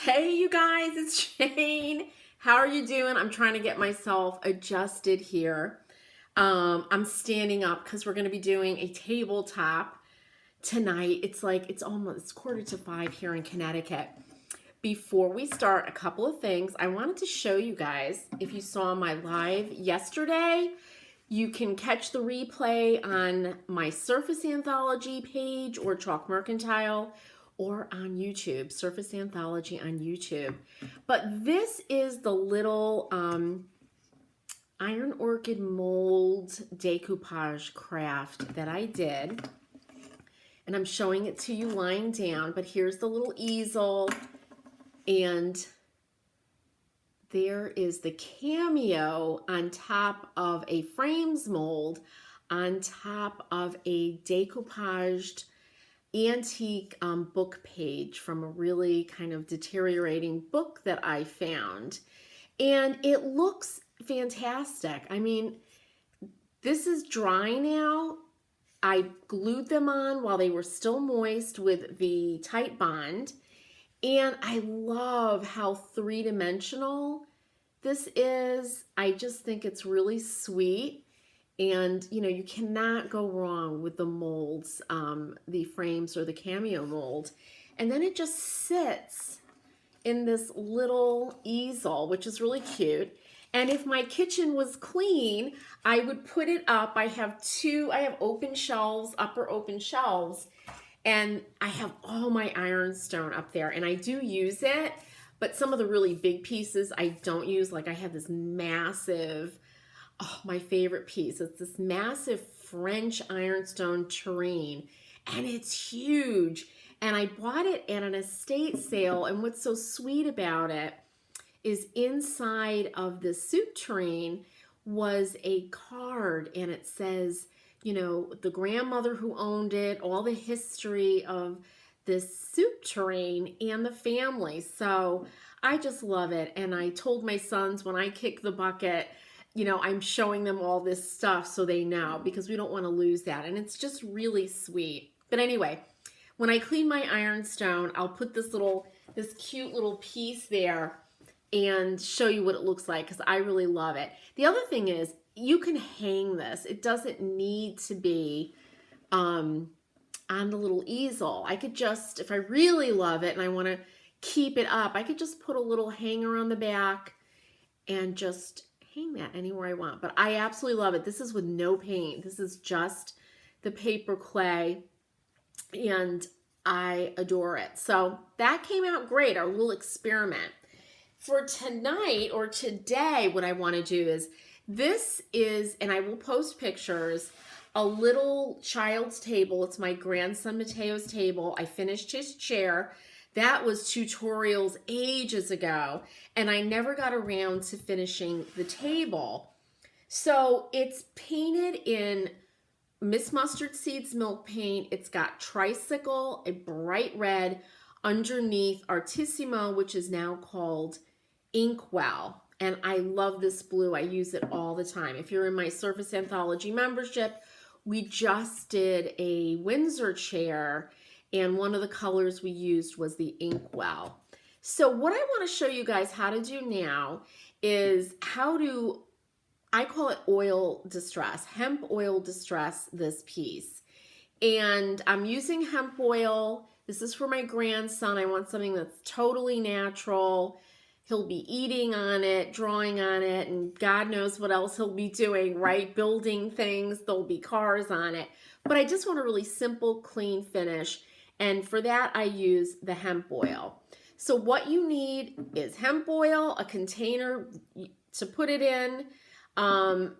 Hey, you guys, it's Jane. How are you doing? I'm trying to get myself adjusted here. I'm standing up because we're going to be doing a tabletop tonight. It's 4:45 here in Connecticut. Before we start, a couple of things. I wanted to show you guys, if you saw my live yesterday, you can catch the replay on my Surface Anthology page or Chalk Mercantile or on YouTube, Surface Anthology on YouTube. But this is the little iron orchid mold decoupage craft that I did. And I'm showing it to you lying down, but here's the little easel, and there is the cameo on top of a frames mold on top of a decoupaged antique book page from a really kind of deteriorating book that I found. And it looks fantastic. I mean, this is dry now. I glued them on while they were still moist with the Tight Bond. And I love how three-dimensional this is. I just think it's really sweet. And, you know, you cannot go wrong with the molds, the frames or the cameo mold. And then it just sits in this little easel, which is really cute. And if my kitchen was clean, I would put it up. I have open shelves, upper open shelves, and I have all my ironstone up there, and I do use it, but some of the really big pieces I don't use. Like I have this massive, my favorite piece. It's this massive French ironstone tureen, and it's huge. And I bought it at an estate sale, and what's so sweet about it is inside of the soup tureen was a card, and it says, you know, the grandmother who owned it, all the history of this soup tureen and the family. So I just love it. And I told my sons when I kick the bucket, you know, I'm showing them all this stuff so they know, because we don't want to lose that. And it's just really sweet. But anyway, when I clean my ironstone, I'll put this cute little piece there and show you what it looks like, because I really love it. The other thing is, you can hang this. It doesn't need to be on the little easel. I could just, if I really love it and I want to keep it up, I could just put a little hanger on the back and just hang that anywhere I want. But I absolutely love it. This is with no paint. This is just the paper clay, and I adore it. So that came out great, our little experiment. For tonight or today, what I want to do is, this is, and I will post pictures, a little child's table. It's my grandson Matteo's table. I finished his chair. That was tutorials ages ago, and I never got around to finishing the table. So it's painted in Miss Mustard Seeds milk paint. It's got Tricycle, a bright red, underneath Artissimo, which is now called Inkwell. And I love this blue. I use it all the time. If you're in my Surface Anthology membership, we just did a Windsor chair, and one of the colors we used was the Inkwell. So what I want to show you guys how to do now is I call it oil distress, hemp oil distress, this piece. And I'm using hemp oil. This is for my grandson. I want something that's totally natural. He'll be eating on it, drawing on it, and God knows what else he'll be doing, right? Building things, there'll be cars on it. But I just want a really simple, clean finish. And for that, I use the hemp oil. So what you need is hemp oil, a container to put it in. I'm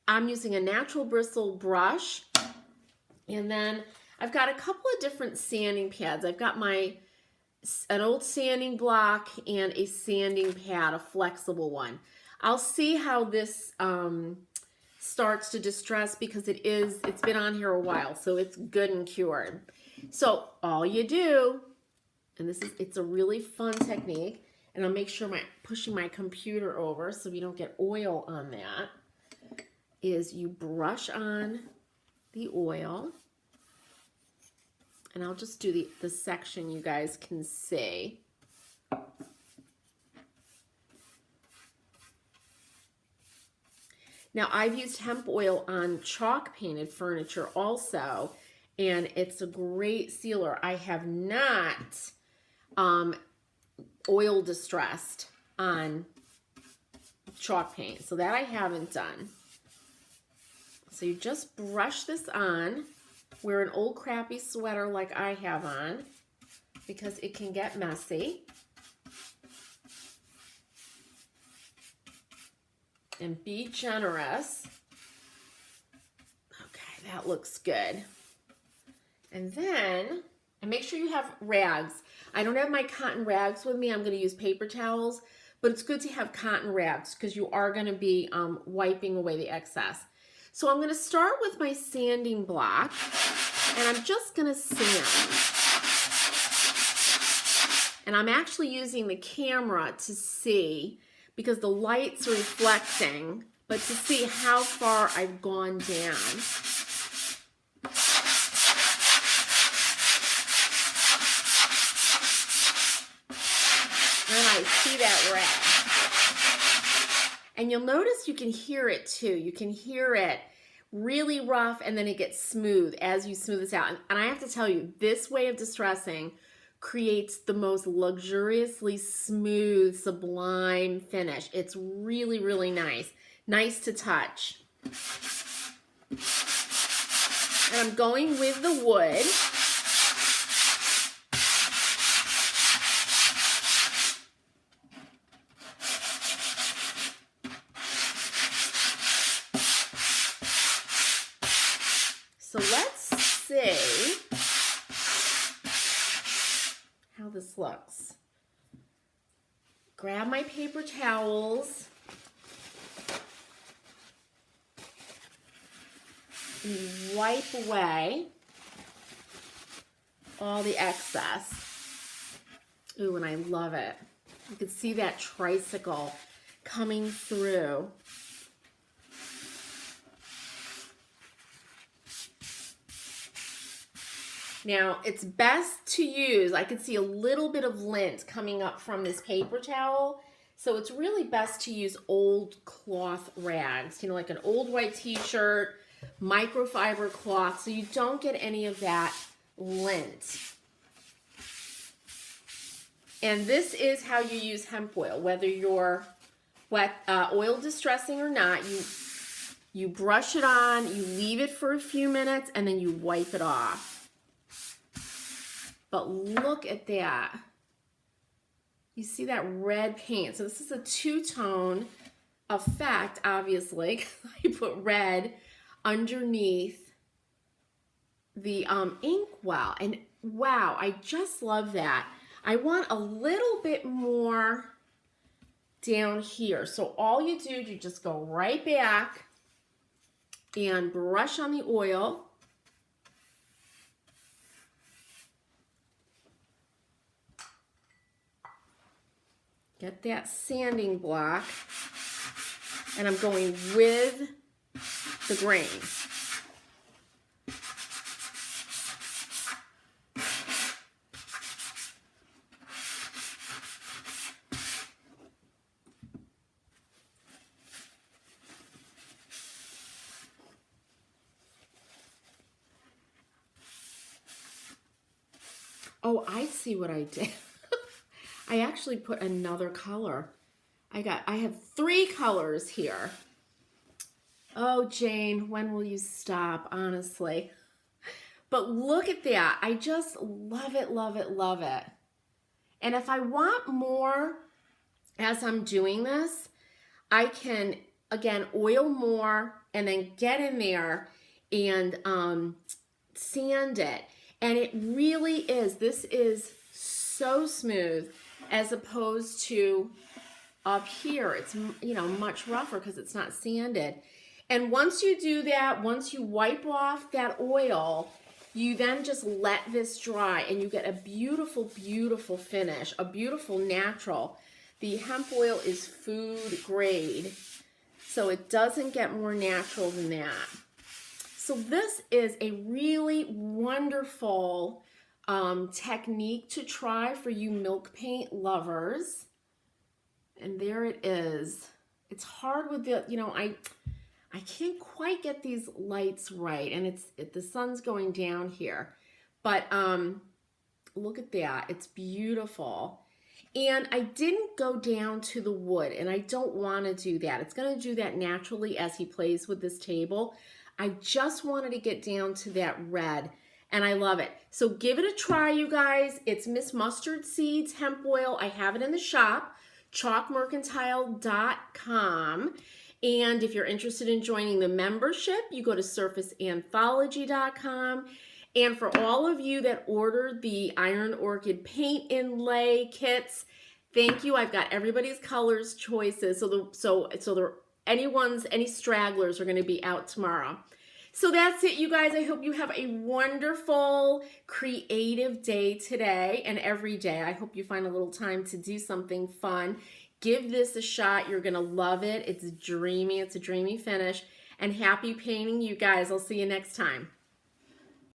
using a natural bristle brush. And then I've got a couple of different sanding pads. I've got an old sanding block and a sanding pad, a flexible one. I'll see how this starts to distress, because it's been on here a while, so it's good and cured. So all you do, and it's a really fun technique, and I'll make sure pushing my computer over so we don't get oil on that, is you brush on the oil. And I'll just do the section you guys can see. Now, I've used hemp oil on chalk painted furniture also, and it's a great sealer. I have not oil distressed on chalk paint, so that I haven't done. So you just brush this on. Wear an old crappy sweater like I have on, because it can get messy. And be generous. Okay, that looks good. And then, and make sure you have rags. I don't have my cotton rags with me. I'm going to use paper towels, but it's good to have cotton rags because you are going to be wiping away the excess. So I'm going to start with my sanding block, and I'm just going to sand. And I'm actually using the camera to see, because the light's reflecting, but to see how far I've gone down. And I see that red. And you'll notice you can hear it too. You can hear it really rough, and then it gets smooth as you smooth this out. And I have to tell you, this way of distressing creates the most luxuriously smooth, sublime finish. It's really, really nice. Nice to touch. And I'm going with the wood. So let's see how this looks. Grab my paper towels and wipe away all the excess. Ooh, and I love it. You can see that tricycle coming through. Now, it's best to use, I can see a little bit of lint coming up from this paper towel, so it's really best to use old cloth rags, you know, like an old white t-shirt, microfiber cloth, so you don't get any of that lint. And this is how you use hemp oil, whether you're oil distressing or not. You brush it on, you leave it for a few minutes, and then you wipe it off. But look at that. You see that red paint. So this is a two-tone effect, obviously. I put red underneath the ink well. And wow, I just love that. I want a little bit more down here. So all you do is you just go right back and brush on the oil. Get that sanding block, and I'm going with the grain. Oh, I see what I did. I actually put another color. I have 3 colors here. Oh, Jane, when will you stop, honestly? But look at that. I just love it, love it, love it. And if I want more as I'm doing this, I can, again, oil more and then get in there and sand it. And it really is, this is so smooth, as opposed to up here. It's, you know, much rougher because it's not sanded. And once you do that, once you wipe off that oil, you then just let this dry and you get a beautiful, beautiful finish, a beautiful natural. The hemp oil is food grade, so it doesn't get more natural than that. So this is a really wonderful technique to try for you milk paint lovers. And there it is. It's hard with the, you know, I can't quite get these lights right, and the sun's going down here. But look at that. It's beautiful. And I didn't go down to the wood, and I don't want to do that. It's going to do that naturally as he plays with this table. I just wanted to get down to that red, and I love it. So give it a try, you guys. It's Miss Mustard Seeds Hemp Oil. I have it in the shop, chalkmercantile.com. And if you're interested in joining the membership, you go to surfaceanthology.com. And for all of you that ordered the Iron Orchid paint inlay kits, thank you. I've got everybody's colors choices. Any stragglers are going to be out tomorrow. So that's it, you guys. I hope you have a wonderful, creative day today and every day. I hope you find a little time to do something fun. Give this a shot. You're going to love it. It's dreamy. It's a dreamy finish. And happy painting, you guys. I'll see you next time.